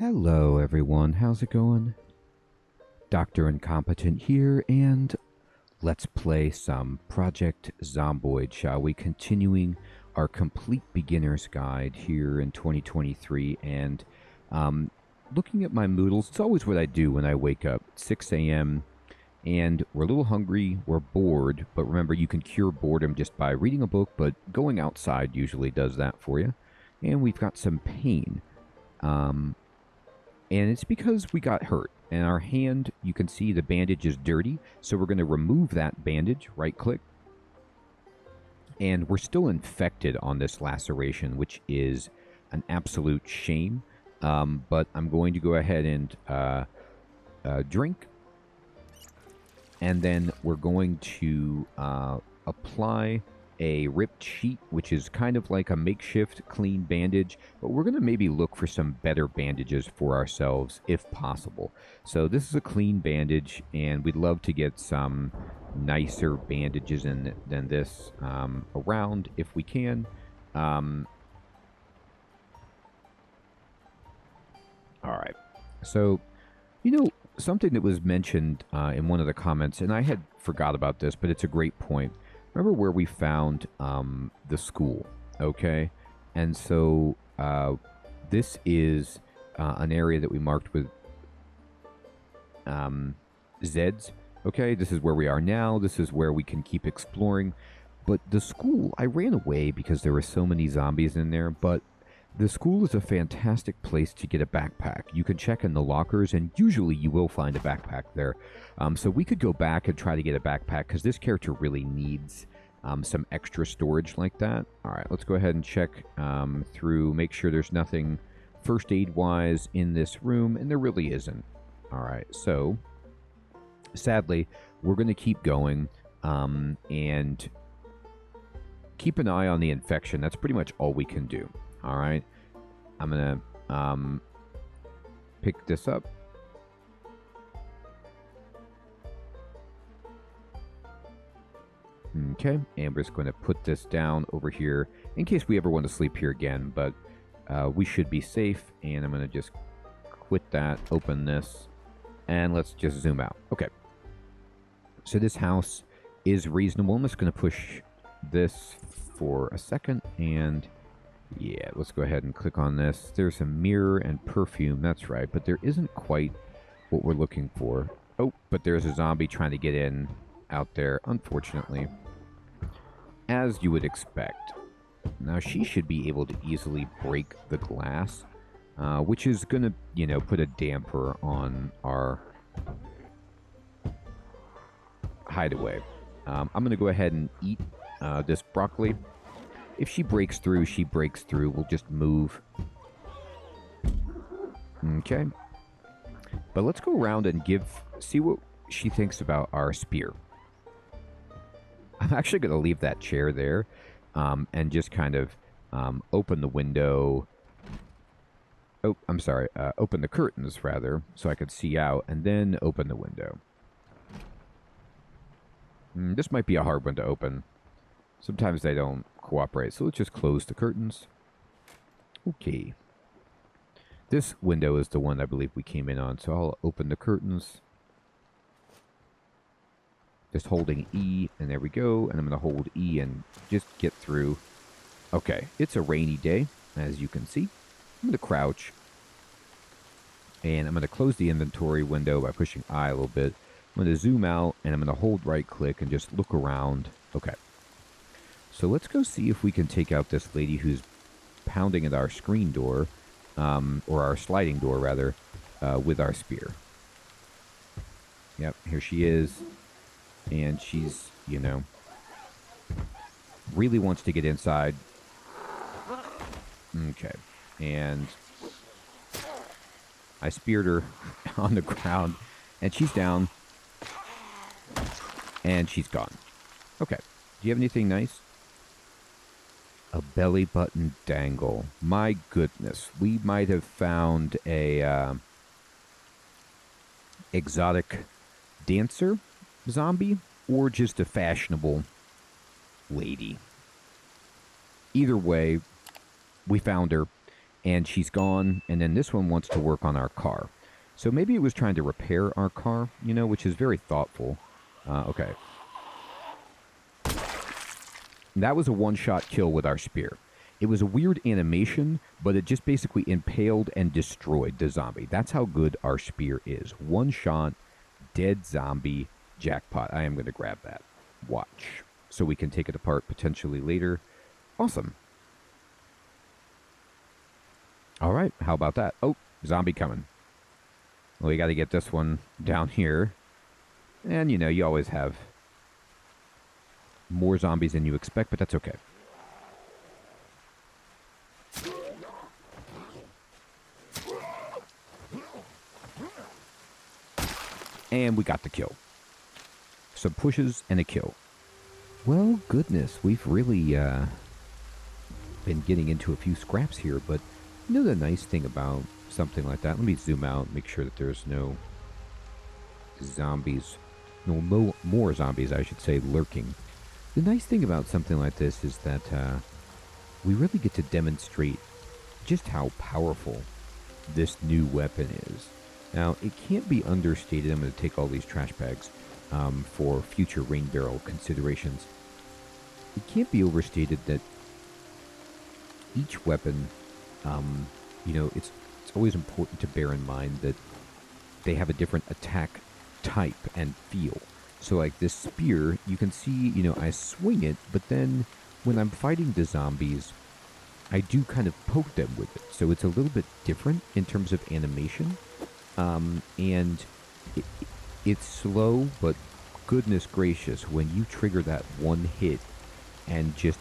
Hello everyone, how's it going? Dr. Incompetent here, and let's play some Project Zomboid, shall we? Continuing our complete beginner's guide here in 2023, and looking at my moodles. It's always what I do when I wake up, 6 a.m., and we're a little hungry, we're bored, but remember, you can cure boredom just by reading a book, but going outside usually does that for you. And we've got some pain. And it's because we got hurt. And our hand, you can see the bandage is dirty. So we're going to remove that bandage, right click. And we're still infected on this laceration, which is an absolute shame. But I'm going to go ahead and drink. And then we're going to apply a ripped sheet, which is kind of like a makeshift clean bandage, but we're going to maybe look for some better bandages for ourselves if possible. So this is a clean bandage, and we'd love to get some nicer bandages than this around if we can. All right. So, something that was mentioned in one of the comments, and I had forgot about this, but it's a great point. Remember where we found the school, okay? And so this is an area that we marked with Zeds, okay? This is where we are now. This is where we can keep exploring. But the school, I ran away because there were so many zombies in there, but the school is a fantastic place to get a backpack. You can check in the lockers, and usually you will find a backpack there. So we could go back and try to get a backpack, because this character really needs some extra storage like that. All right, let's go ahead and check through, make sure there's nothing first aid-wise in this room, and there really isn't. All right, so sadly, we're going to keep going and keep an eye on the infection. That's pretty much all we can do. All right, I'm going to pick this up. Okay, and we're just going to put this down over here in case we ever want to sleep here again, but we should be safe, and I'm going to just quit that, open this, and let's just zoom out. Okay, so this house is reasonable. I'm just going to push this for a second, and yeah, let's go ahead and click on this. There's a mirror and perfume, that's right, but there isn't quite what we're looking for. Oh, but there's a zombie trying to get in out there, unfortunately, as you would expect. Now, she should be able to easily break the glass, which is going to, put a damper on our hideaway. I'm going to go ahead and eat this broccoli. If she breaks through, she breaks through. We'll just move. Okay. But let's go around and see what she thinks about our spear. I'm actually going to leave that chair there and just kind of open the window. Oh, I'm sorry. Open the curtains, rather, so I could see out, and then open the window. This might be a hard one to open. Sometimes they don't cooperate, so let's just close the curtains. Okay. This window is the one I believe we came in on, so I'll open the curtains. Just holding E, and there we go. And I'm going to hold E and just get through. Okay, it's a rainy day, as you can see. I'm going to crouch. And I'm going to close the inventory window by pushing I a little bit. I'm going to zoom out, and I'm going to hold right click and just look around. Okay. So let's go see if we can take out this lady who's pounding at our screen door, or our sliding door, rather, with our spear. Yep, here she is. And she's, really wants to get inside. Okay. And I speared her on the ground, and she's down. And she's gone. Okay. Do you have anything nice? A belly button dangle. My goodness. We might have found a exotic dancer zombie, or just a fashionable lady. Either way, we found her, and she's gone. And then this one wants to work on our car. So maybe it was trying to repair our car, which is very thoughtful. Okay. That was a one-shot kill with our spear. It was a weird animation, but it just basically impaled and destroyed the zombie. That's how good our spear is. One shot, dead zombie, jackpot. I am going to grab that. Watch. So we can take it apart potentially later. Awesome. All right, how about that? Oh, zombie coming. Well, we got to get this one down here. And, you always have more zombies than you expect, but that's okay. And we got the kill. Some pushes and a kill. Well, goodness, we've really been getting into a few scraps here, but the nice thing about something like that, let me zoom out, make sure that there's no zombies, no more zombies, I should say, lurking. The nice thing about something like this is that we really get to demonstrate just how powerful this new weapon is. Now, it can't be understated. I'm going to take all these trash bags for future rain barrel considerations. It can't be overstated that each weapon, it's always important to bear in mind that they have a different attack type and feel. So like this spear, you can see, I swing it, but then when I'm fighting the zombies, I do kind of poke them with it. So it's a little bit different in terms of animation. And it's slow, but goodness gracious, when you trigger that one hit and just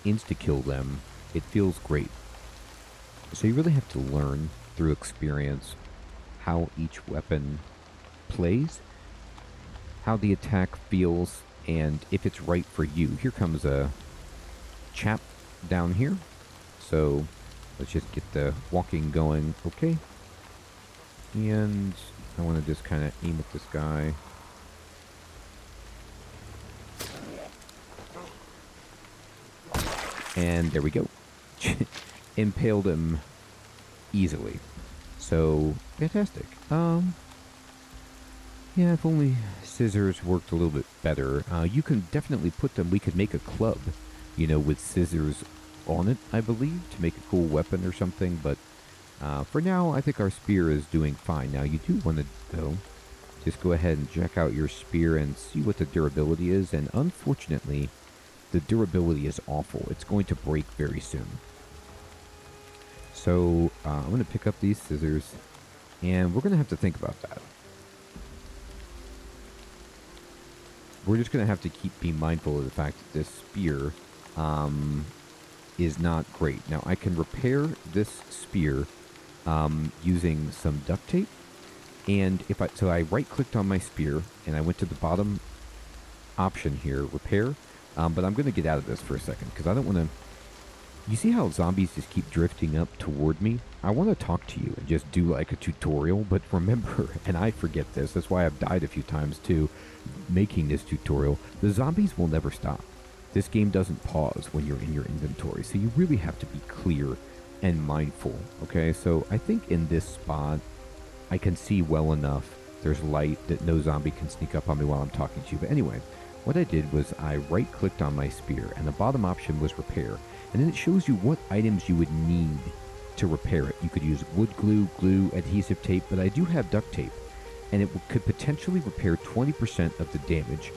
insta-kill them, it feels great. So you really have to learn through experience how each weapon plays, how the attack feels, and if it's right for you. Here comes a chap down here. So let's just get the walking going. Okay. And I want to just kind of aim at this guy. And there we go. Impaled him easily. So, fantastic. Yeah, if only scissors worked a little bit better. You can definitely put them, we could make a club, with scissors on it, I believe, to make a cool weapon or something, but for now, I think our spear is doing fine. Now, you do want to, though, just go ahead and check out your spear and see what the durability is, and unfortunately, the durability is awful. It's going to break very soon. So, I'm going to pick up these scissors, and we're going to have to think about that. We're just going to have to be mindful of the fact that this spear is not great. Now, I can repair this spear using some duct tape, and so I right-clicked on my spear, and I went to the bottom option here, repair, but I'm going to get out of this for a second, because I don't want to... You see how zombies just keep drifting up toward me? I want to talk to you and just do like a tutorial, but remember, and I forget this, that's why I've died a few times too, making this tutorial, the zombies will never stop. This game doesn't pause when you're in your inventory, so you really have to be clear and mindful, okay? So I think in this spot, I can see well enough, there's light, that no zombie can sneak up on me while I'm talking to you. But anyway, what I did was I right-clicked on my spear, and the bottom option was repair. And then it shows you what items you would need to repair it. You could use wood glue, glue, adhesive tape, but I do have duct tape, and it could potentially repair 20% of the damage.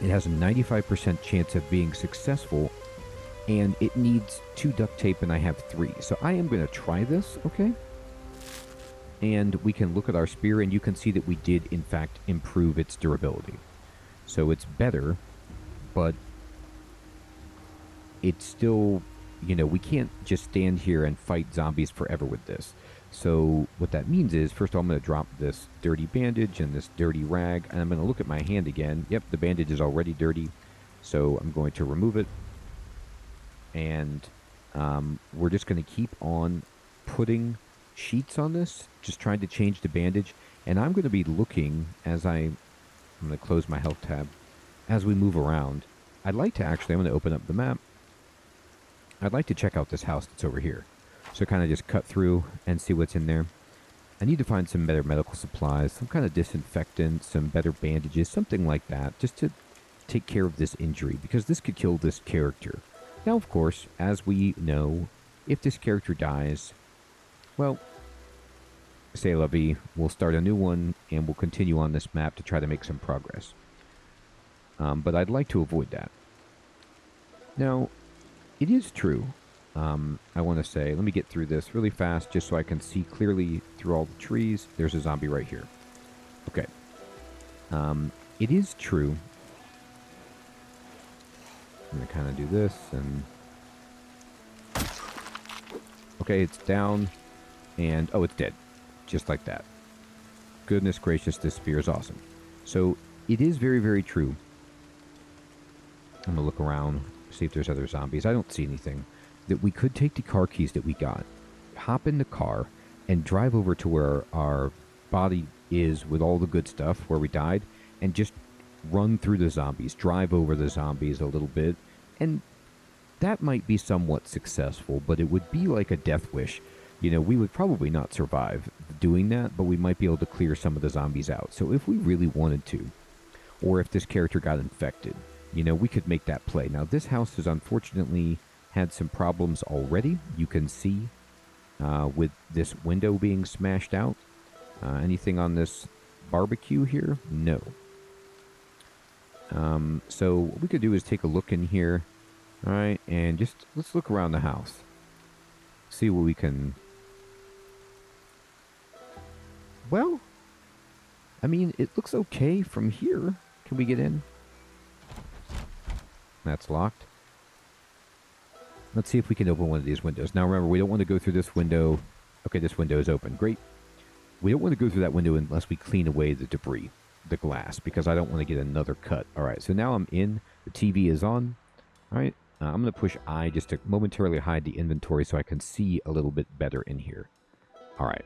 It has a 95% chance of being successful, and it needs 2 duct tape, and I have 3. So I am going to try this, okay? And we can look at our spear, and you can see that we did, in fact, improve its durability. So it's better, but it's still, we can't just stand here and fight zombies forever with this. So what that means is, first of all, I'm going to drop this dirty bandage and this dirty rag, and I'm going to look at my hand again. Yep, the bandage is already dirty, so I'm going to remove it. And we're just going to keep on putting sheets on this, just trying to change the bandage. And I'm going to be looking as I'm going to close my health tab as we move around. I'd like to actually, I'm going to open up the map. I'd like to check out this house that's over here. So kind of just cut through and see what's in there. I need to find some better medical supplies, some kind of disinfectant, some better bandages, something like that, just to take care of this injury, because this could kill this character. Now, of course, as we know, if this character dies, well, c'est la vie, we'll start a new one, and we'll continue on this map to try to make some progress. But I'd like to avoid that. Now, it is true, I want to say, let me get through this really fast just so I can see clearly through all the trees. There's a zombie right here. Okay. It is true. I'm going to kind of do this and... Okay, it's down. And, oh, it's dead. Just like that. Goodness gracious, this spear is awesome. So, it is very, very true. I'm going to look around, see if there's other zombies. I don't see anything. That we could take the car keys that we got, hop in the car, and drive over to where our body is with all the good stuff, where we died, and just run through the zombies, drive over the zombies a little bit, and that might be somewhat successful, but it would be like a death wish. You know, we would probably not survive doing that, but we might be able to clear some of the zombies out. So if we really wanted to, or if this character got infected, you know, we could make that play. Now, this house has unfortunately had some problems already. You can see with this window being smashed out. Anything on this barbecue here? No. So what we could do is take a look in here. All right, and just let's look around the house. See what we can... Well, I mean, it looks okay from here. Can we get in? That's locked. Let's see if we can open one of these windows. Now remember, we don't want to go through this window. Okay, this window is open. Great. We don't want to go through that window unless we clean away the debris, the glass, because I don't want to get another cut. All right, so now I'm in. The TV is on. All right, I'm going to push I just to momentarily hide the inventory so I can see a little bit better in here. All right,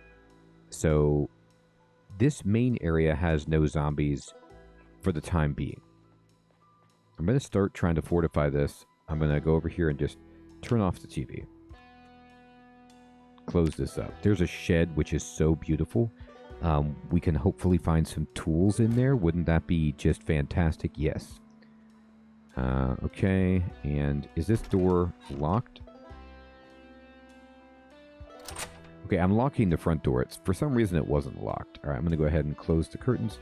so this main area has no zombies for the time being. I'm going to start trying to fortify this. I'm going to go over here and just turn off the TV. Close this up. There's a shed, which is so beautiful. We can hopefully find some tools in there. Wouldn't that be just fantastic? Yes. Okay, and is this door locked? Okay, I'm locking the front door. For some reason, it wasn't locked. All right, I'm going to go ahead and close the curtains.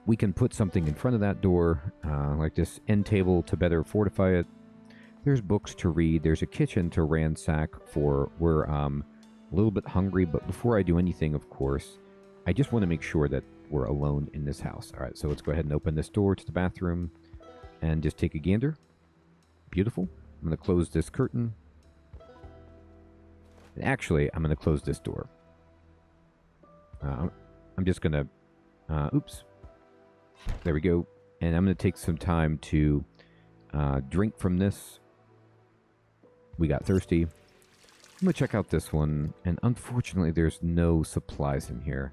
We can put something in front of that door, like this end table to better fortify it. There's books to read. There's a kitchen to ransack for. We're a little bit hungry, but before I do anything, of course, I just want to make sure that we're alone in this house. All right, so let's go ahead and open this door to the bathroom and just take a gander. Beautiful. I'm going to close this curtain. And actually, I'm going to close this door. I'm just going to... oops. There we go. And I'm going to take some time to drink from this. We got thirsty. I'm going to check out this one. And unfortunately, there's no supplies in here.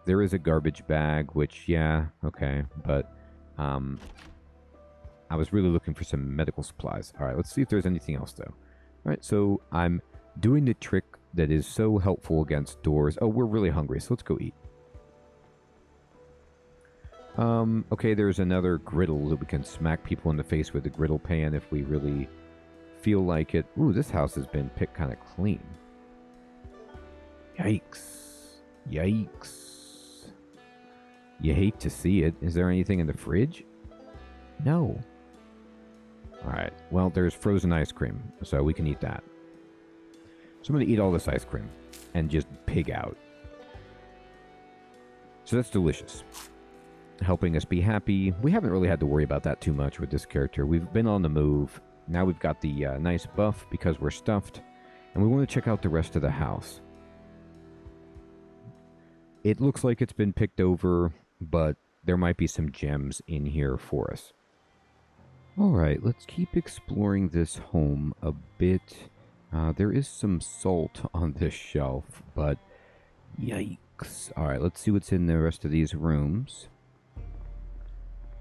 There is a garbage bag, which, yeah, okay. But I was really looking for some medical supplies. All right, let's see if there's anything else, though. All right, so I'm doing the trick that is so helpful against doors. Oh, we're really hungry, so let's go eat. Okay, there's another griddle that we can smack people in the face with, a griddle pan if we really feel like it. Ooh, this house has been picked kind of clean. Yikes. Yikes. You hate to see it. Is there anything in the fridge? No. Alright, well, there's frozen ice cream, so we can eat that. So I'm going to eat all this ice cream and just pig out. So that's delicious. Helping us be happy. We haven't really had to worry about that too much with this character. We've been on the move. Now we've got the nice buff because we're stuffed. And we want to check out the rest of the house. It looks like it's been picked over, but there might be some gems in here for us. Alright, let's keep exploring this home a bit. There is some salt on this shelf, but yikes. Alright, let's see what's in the rest of these rooms.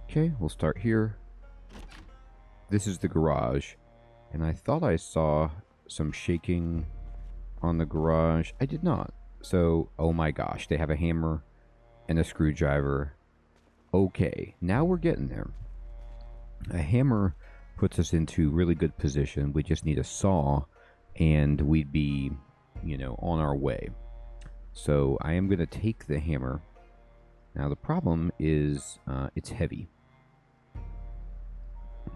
Okay, we'll start here. This is the garage, and I thought I saw some shaking on the garage. I did not. So, oh my gosh, they have a hammer and a screwdriver. Okay, now we're getting there. A hammer puts us into really good position. We just need a saw and we'd be, you know, on our way. So I am going to take the hammer. Now the problem is it's heavy.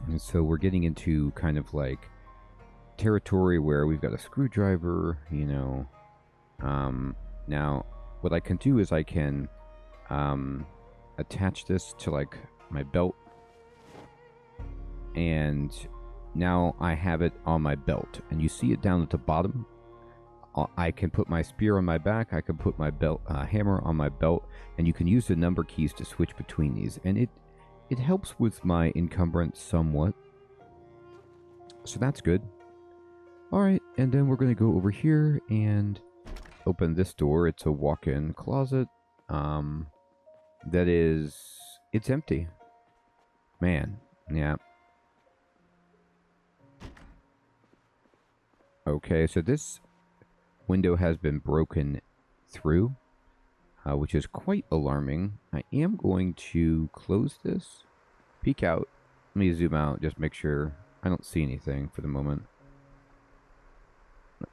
And so we're getting into kind of like territory where we've got a screwdriver, you know. Now what I can do is I can attach this to like my belt, and now I have it on my belt, and you see it down at the bottom. I can put my spear on my back, I can put my belt hammer on my belt, and you can use the number keys to switch between these, and it helps with my encumbrance somewhat, so that's good. Alright, and then we're going to go over here and open this door. It's a walk-in closet. It's empty. Man, yeah. Okay, so this window has been broken through, which is quite alarming. I am going to close this, peek out. Let me zoom out, just make sure I don't see anything for the moment.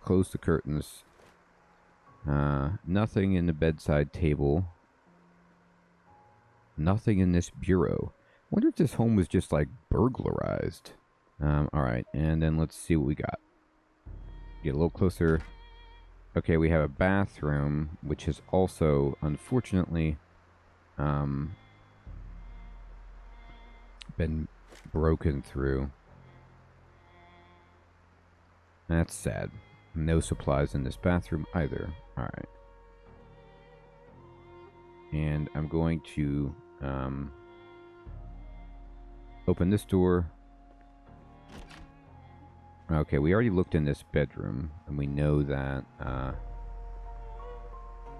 Close the curtains. Nothing in the bedside table. Nothing in this bureau. Wonder if this home was just like burglarized. Alright, and then let's see what we got. Get a little closer. Okay, we have a bathroom, which is also, unfortunately, been broken through. That's sad. No supplies in this bathroom either. Alright. And I'm going to open this door. Okay, we already looked in this bedroom, and we know that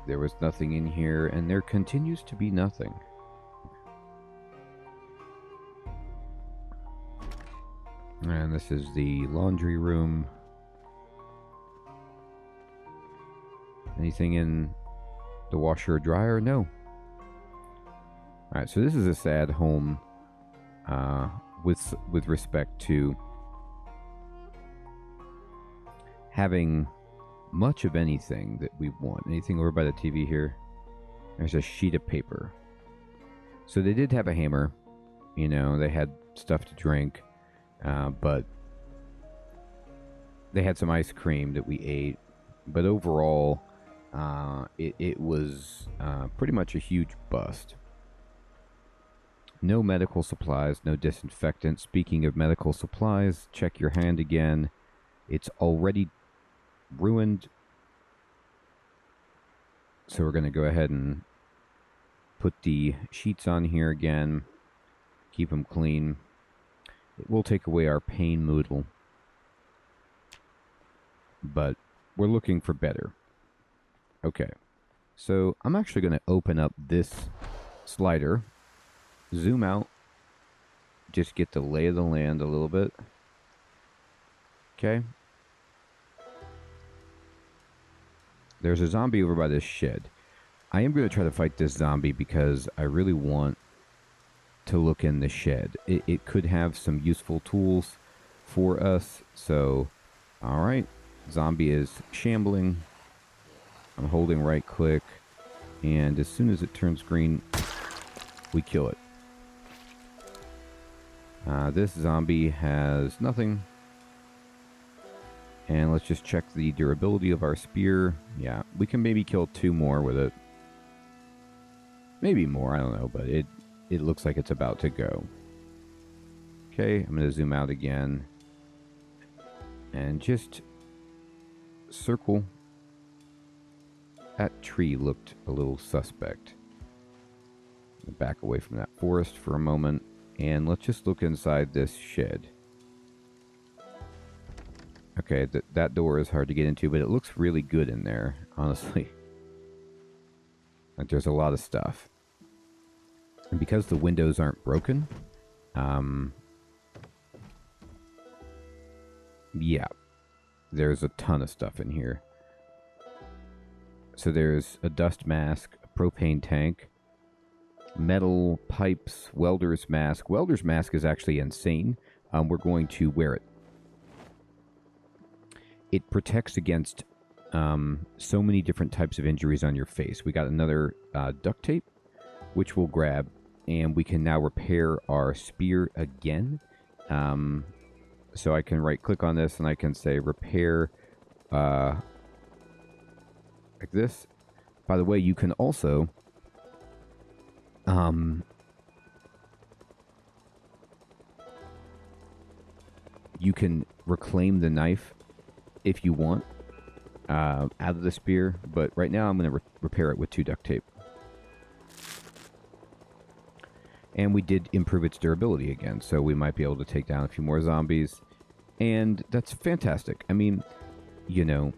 there was nothing in here, and there continues to be nothing. And this is the laundry room. Anything in the washer or dryer? No. Alright, so this is a sad home with respect to having much of anything that we want. Anything over by the TV here? There's a sheet of paper. So they did have a hammer. You know, they had stuff to drink. But they had some ice cream that we ate. But overall, it was pretty much a huge bust. No medical supplies, no disinfectant. Speaking of medical supplies, check your hand again. It's already ruined. So we're going to go ahead and put the sheets on here again. Keep them clean. It will take away our pain moodle. But we're looking for better. Okay. So I'm actually going to open up this slider. Zoom out. Just get the lay of the land a little bit. Okay. There's a zombie over by this shed. I am going to try to fight this zombie because I really want to look in the shed. It could have some useful tools for us. So, alright. Zombie is shambling. I'm holding right click. And as soon as it turns green, we kill it. This zombie has nothing. And let's just check the durability of our spear. Yeah, we can maybe kill 2 more with it. Maybe more, I don't know, but it looks like it's about to go. Okay, I'm going to zoom out again. And just circle. That tree looked a little suspect. Back away from that forest for a moment. And let's just look inside this shed. Okay, that door is hard to get into, but it looks really good in there, honestly. Like, there's a lot of stuff. And because the windows aren't broken, yeah. there's a ton of stuff in here. So there's a dust mask, a propane tank, metal pipes, welder's mask. Welder's mask is actually insane. We're going to wear it. It protects against so many different types of injuries on your face. We got another duct tape, which we'll grab, and we can now repair our spear again. So I can right-click on this, and I can say repair like this. By the way, you can also you can reclaim the knife if you want out of the spear, but right now I'm going to repair it with 2 duct tape. And we did improve its durability again, so we might be able to take down a few more zombies. And that's fantastic. I mean, you know,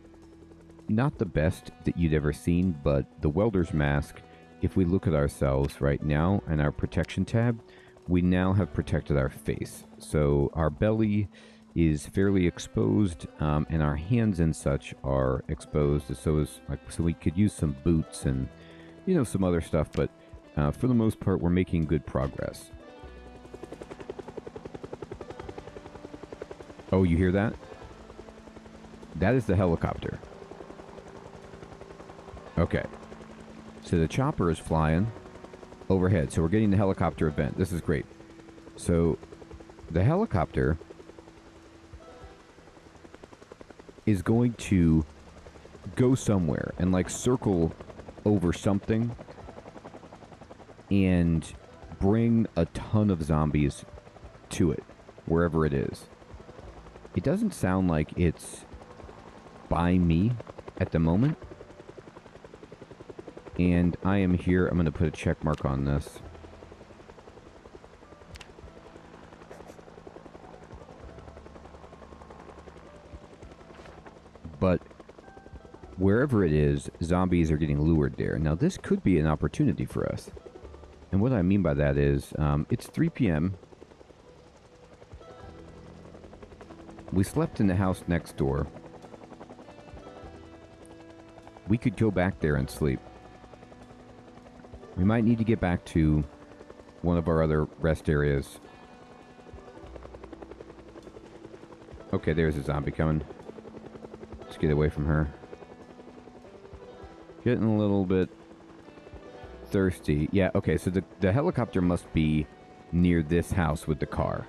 not the best that you'd ever seen, but the welder's mask, if we look at ourselves right now in our protection tab, we now have protected our face. So our belly is fairly exposed, and our hands and such are exposed. So we could use some boots and, you know, some other stuff, but for the most part, we're making good progress. Oh, you hear that? That is the helicopter. Okay. So the chopper is flying overhead. So we're getting the helicopter event. This is great. So the helicopter is going to go somewhere and like circle over something and bring a ton of zombies to it, wherever it is. It doesn't sound like it's by me at the moment. And I am here. I'm going to put a check mark on this. But wherever it is, zombies are getting lured there. Now, this could be an opportunity for us. And what I mean by that is, it's 3 p.m. We slept in the house next door. We could go back there and sleep. We might need to get back to one of our other rest areas. Okay, there's a zombie coming. Let's get away from her. Getting a little bit thirsty. Yeah, okay, so the helicopter must be near this house with the car.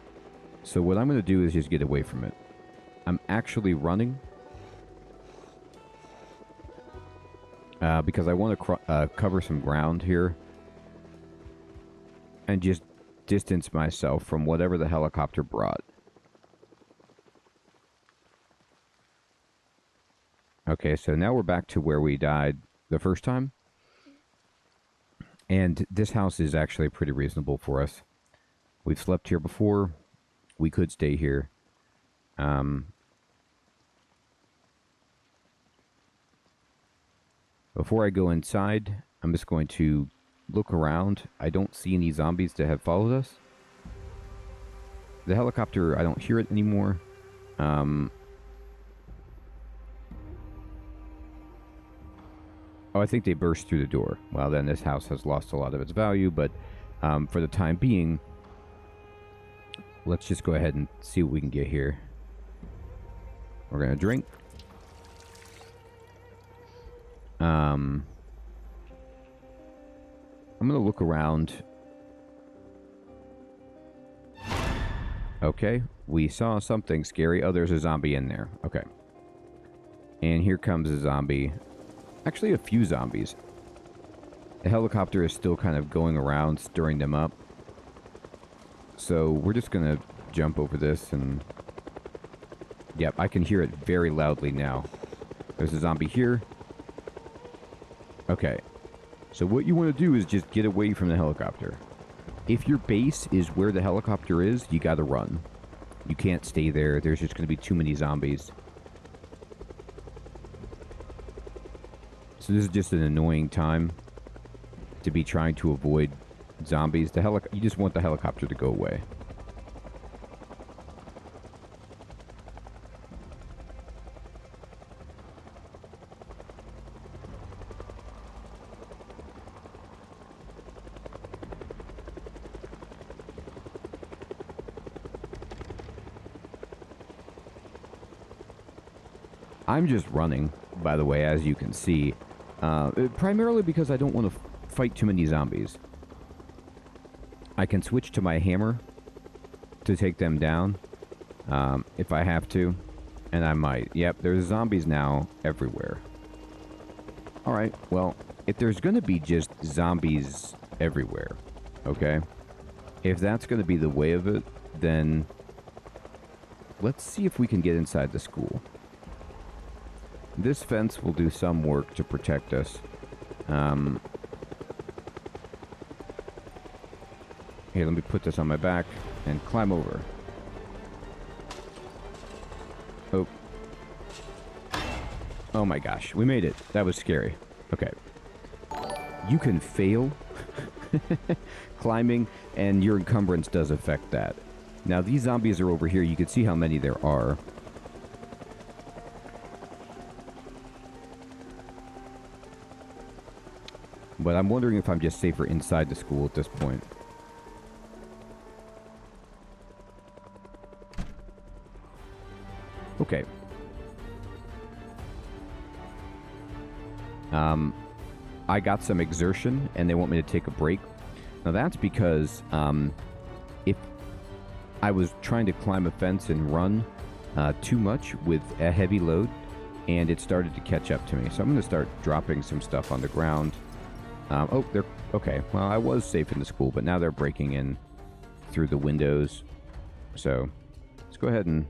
So what I'm going to do is just get away from it. I'm actually running. Because I want to cover some ground here. And just distance myself from whatever the helicopter brought. Okay, so now we're back to where we died the first time. And this house is actually pretty reasonable for us. We've slept here before. We could stay here. Before I go inside, I'm just going to look around. I don't see any zombies that have followed us. The helicopter, I don't hear it anymore. Oh, I think they burst through the door. Well, then this house has lost a lot of its value, but for the time being, let's just go ahead and see what we can get here. We're going to drink. I'm going to look around. Okay, we saw something scary. Oh, there's a zombie in there. Okay. And here comes a zombie. Actually, a few zombies. The helicopter is still kind of going around, stirring them up. So we're just going to jump over this and... Yep, I can hear it very loudly now. There's a zombie here. Okay. So what you want to do is just get away from the helicopter. If your base is where the helicopter is, you got to run. You can't stay there. There's just going to be too many zombies. So this is just an annoying time to be trying to avoid zombies. You just want the helicopter to go away. I'm just running, by the way, as you can see. Primarily because I don't want to fight too many zombies. I can switch to my hammer to take them down, if I have to. And I might. Yep, there's zombies now everywhere. Alright, well, if there's going to be just zombies everywhere, okay? If that's going to be the way of it, then let's see if we can get inside the school. This fence will do some work to protect us. Here, let me put this on my back and climb over. Oh. Oh my gosh, we made it. That was scary. Okay. You can fail climbing, and your encumbrance does affect that. Now, these zombies are over here. You can see how many there are. But I'm wondering if I'm just safer inside the school at this point. Okay. I got some exertion, and they want me to take a break. Now, that's because if I was trying to climb a fence and run too much with a heavy load, and it started to catch up to me. So I'm going to start dropping some stuff on the ground. Oh, they're... Okay, well, I was safe in the school, but now they're breaking in through the windows. So let's go ahead and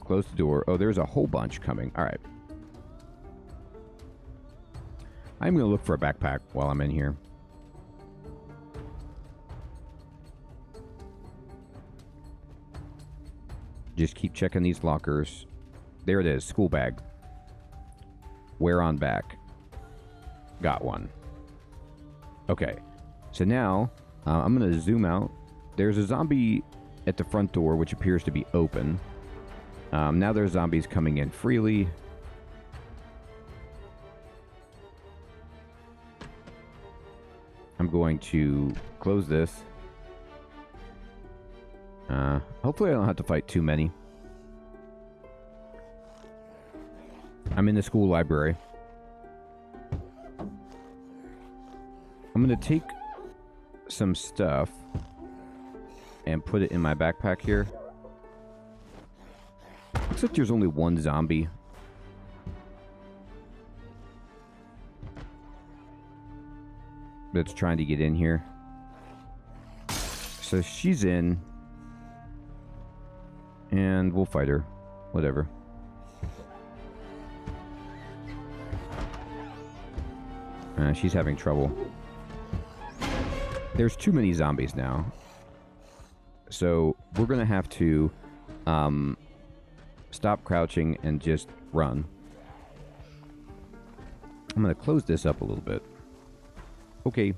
close the door. Oh, there's a whole bunch coming. All right. I'm going to look for a backpack while I'm in here. Just keep checking these lockers. There it is, school bag. Wear on back. Got one. Okay, so now I'm going to zoom out. There's a zombie at the front door, which appears to be open. Now there's zombies coming in freely. I'm going to close this. Hopefully I don't have to fight too many. I'm in the school library. I'm going to take some stuff and put it in my backpack here. Looks like there's only one zombie. That's trying to get in here. So she's in. And we'll fight her. Whatever. She's having trouble. There's too many zombies now. So we're going to have to stop crouching and just run. I'm going to close this up a little bit. Okay.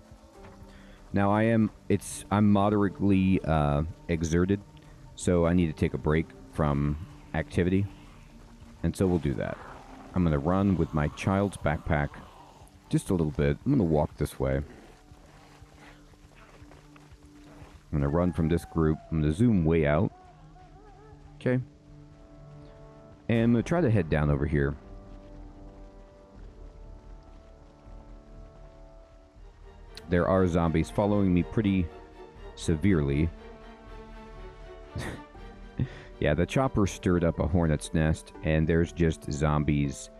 Now I'm moderately exerted, so I need to take a break from activity. And so we'll do that. I'm going to run with my child's backpack just a little bit. I'm going to walk this way. I'm going to run from this group. I'm going to zoom way out. Okay. And I'm going to try to head down over here. There are zombies following me pretty severely. Yeah, the chopper stirred up a hornet's nest, and there's just zombies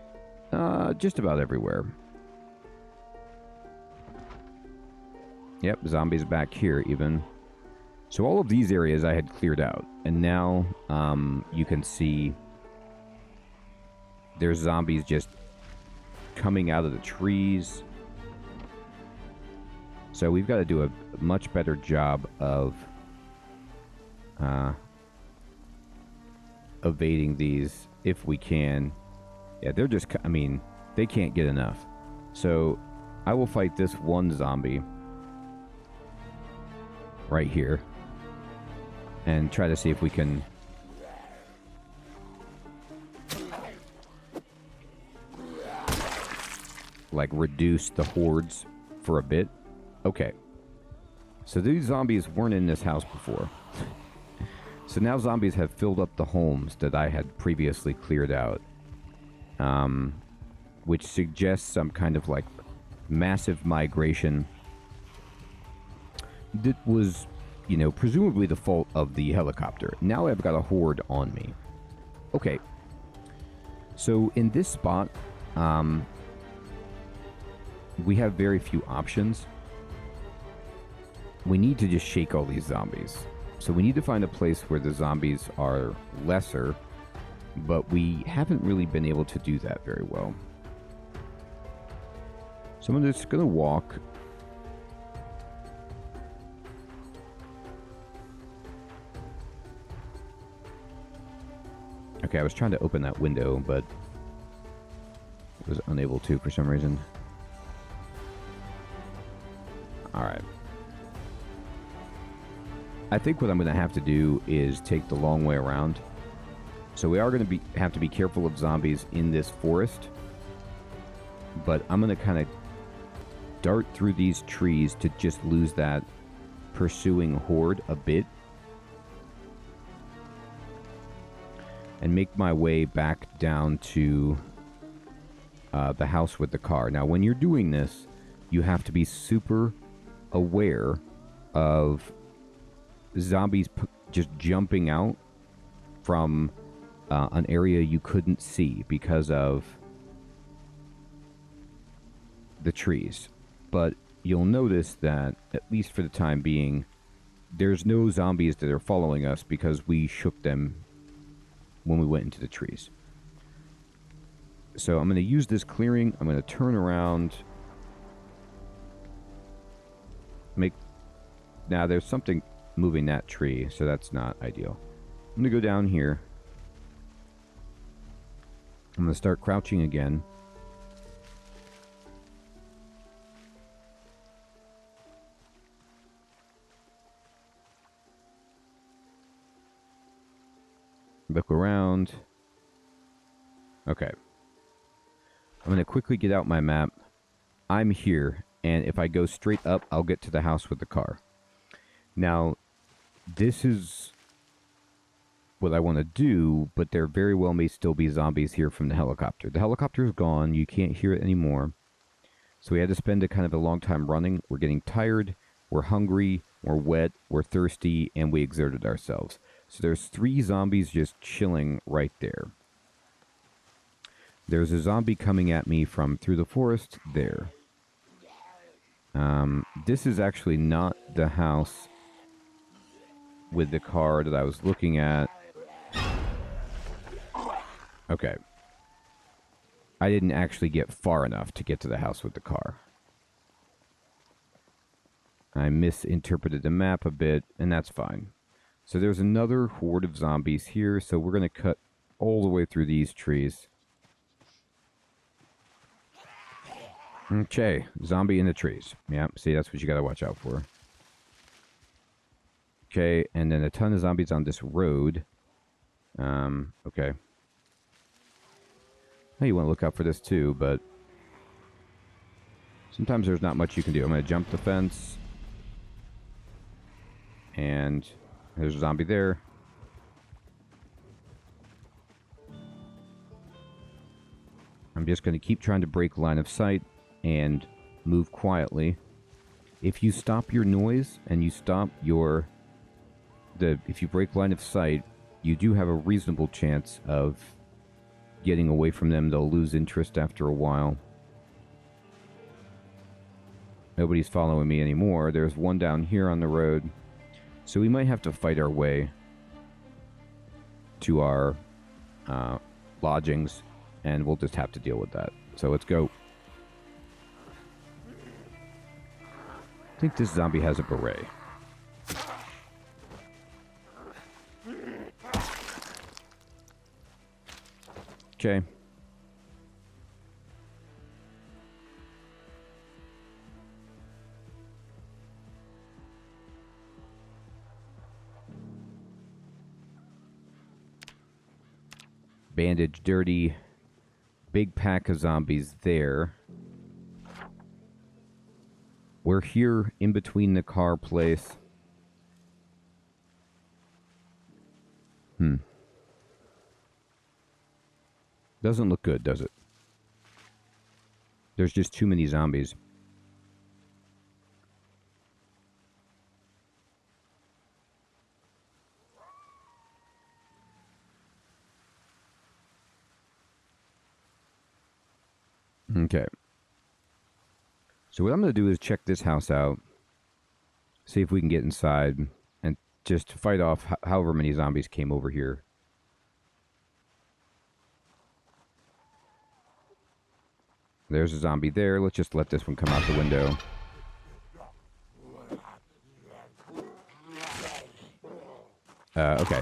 just about everywhere. Yep, zombies back here even. So all of these areas I had cleared out, and now you can see there's zombies just coming out of the trees. So we've got to do a much better job of evading these if we can. Yeah, they're just, I mean, they can't get enough. So I will fight this one zombie right here and try to see if we can like reduce the hordes for a bit. Okay. So these zombies weren't in this house before. So now zombies have filled up the homes that I had previously cleared out. which suggests some kind of like massive migration that was, you know, presumably the fault of the helicopter. Now I've got a horde on me. Okay. So in this spot, we have very few options. We need to just shake all these zombies. So we need to find a place where the zombies are lesser, but we haven't really been able to do that very well. So I'm just going to walk. Okay, I was trying to open that window, but was unable to for some reason. Alright. I think what I'm going to have to do is take the long way around. So we are going to have to be careful of zombies in this forest. But I'm going to kind of dart through these trees to just lose that pursuing horde a bit. And make my way back down to the house with the car. Now, when you're doing this, you have to be super aware of zombies just jumping out from an area you couldn't see because of the trees. But you'll notice that, at least for the time being, there's no zombies that are following us because we shook them when we went into the trees. So I'm going to use this clearing. I'm going to turn around. Now there's something moving that tree, so that's not ideal. I'm going to go down here. I'm going to start crouching again. Look around. Okay. I'm going to quickly get out my map. I'm here, and if I go straight up, I'll get to the house with the car. Now, this is what I want to do, but there very well may still be zombies here from the helicopter. The helicopter is gone. You can't hear it anymore. So we had to spend a long time running. We're getting tired. We're hungry. We're wet. We're thirsty. And we exerted ourselves. So there's 3 zombies just chilling right there. There's a zombie coming at me from through the forest there. This is actually not the house with the car that I was looking at. Okay. I didn't actually get far enough to get to the house with the car. I misinterpreted the map a bit, and that's fine. So there's another horde of zombies here, so we're going to cut all the way through these trees. Okay, zombie in the trees. Yeah, see, that's what you got to watch out for. Okay, and then a ton of zombies on this road. Okay. Hey, you want to look out for this too, but sometimes there's not much you can do. I'm going to jump the fence. And there's a zombie there. I'm just going to keep trying to break line of sight and move quietly. If you stop your noise and you stop your... if you break line of sight, you do have a reasonable chance of getting away from them. They'll lose interest after a while. Nobody's following me anymore. There's one down here on the road. So we might have to fight our way to our lodgings, and we'll just have to deal with that. So let's go. I think this zombie has a beret. Okay. Bandage dirty. Big pack of zombies there. We're here in between the car place. Doesn't look good, does it? There's just too many zombies. Okay. So what I'm going to do is check this house out, see if we can get inside, and just fight off however many zombies came over here. There's a zombie there. Let's just let this one come out the window. Okay.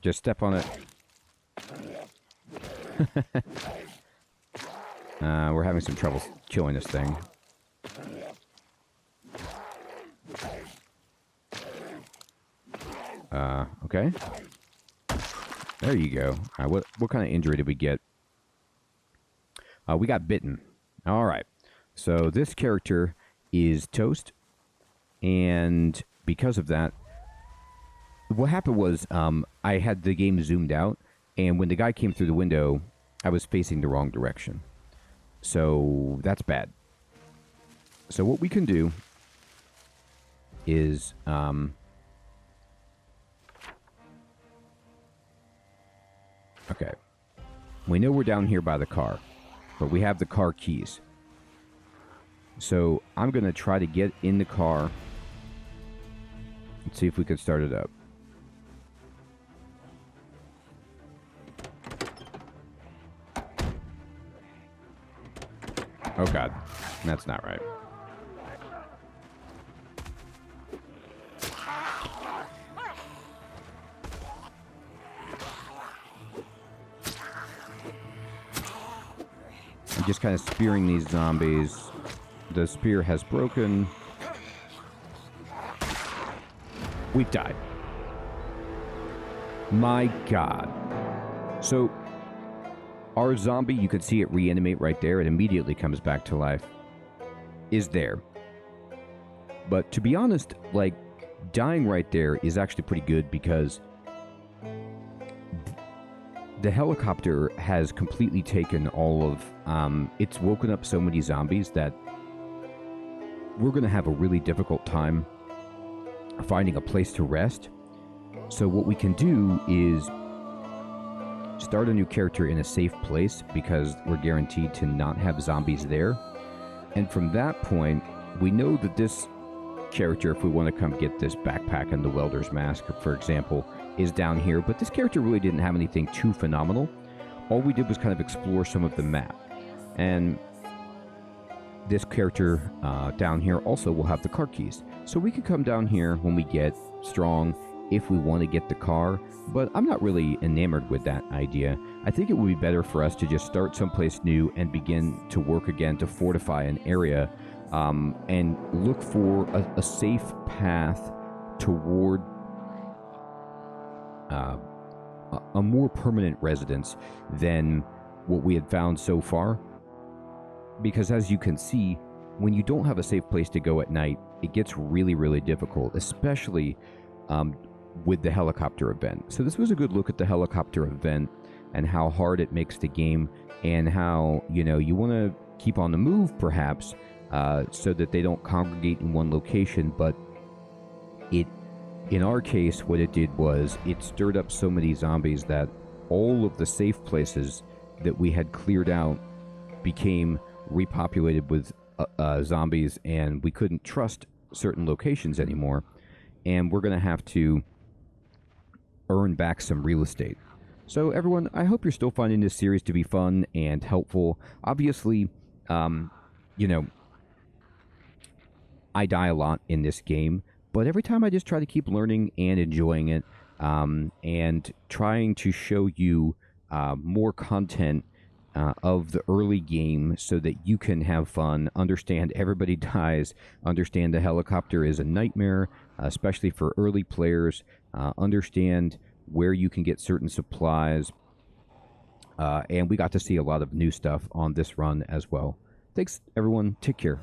Just step on it. We're having some trouble killing this thing. Okay. There you go. What kind of injury did we get? We got bitten. All right. So this character is toast, and because of that, what happened was I had the game zoomed out, and when the guy came through the window, I was facing the wrong direction. So that's bad. So what we can do is okay. We know we're down here by the car, but we have the car keys. So I'm going to try to get in the car and see if we can start it up. Oh god, that's not right. I'm just kind of spearing these zombies. The spear has broken. We've died. My god. So, our zombie, you could see it reanimate right there. It immediately comes back to life. Is there. But to be honest, like, dying right there is actually pretty good because the helicopter has completely taken all of... it's woken up so many zombies that we're going to have a really difficult time finding a place to rest. So what we can do is start a new character in a safe place because we're guaranteed to not have zombies there. And from that point, we know that this character, if we want to come get this backpack and the welder's mask, for example, is down here. But this character really didn't have anything too phenomenal. All we did was kind of explore some of the map. And this character down here also will have the car keys. So we can come down here when we get strong if we want to get the car, but I'm not really enamored with that idea. I think it would be better for us to just start someplace new and begin to work again to fortify an area and look for a safe path toward a more permanent residence than what we had found so far. Because as you can see, when you don't have a safe place to go at night, it gets really, really difficult, especially with the helicopter event. So this was a good look at the helicopter event and how hard it makes the game and how, you know, you want to keep on the move perhaps so that they don't congregate in one location. But in our case, what it did was it stirred up so many zombies that all of the safe places that we had cleared out became repopulated with zombies, and we couldn't trust certain locations anymore, and we're going to have to earn back some real estate. So everyone, I hope you're still finding this series to be fun and helpful. Obviously, you know, I die a lot in this game, but every time I just try to keep learning and enjoying it, and trying to show you more content of the early game so that you can have fun, understand everybody dies, understand the helicopter is a nightmare, especially for early players, understand where you can get certain supplies, and we got to see a lot of new stuff on this run as well. Thanks, everyone. Take care.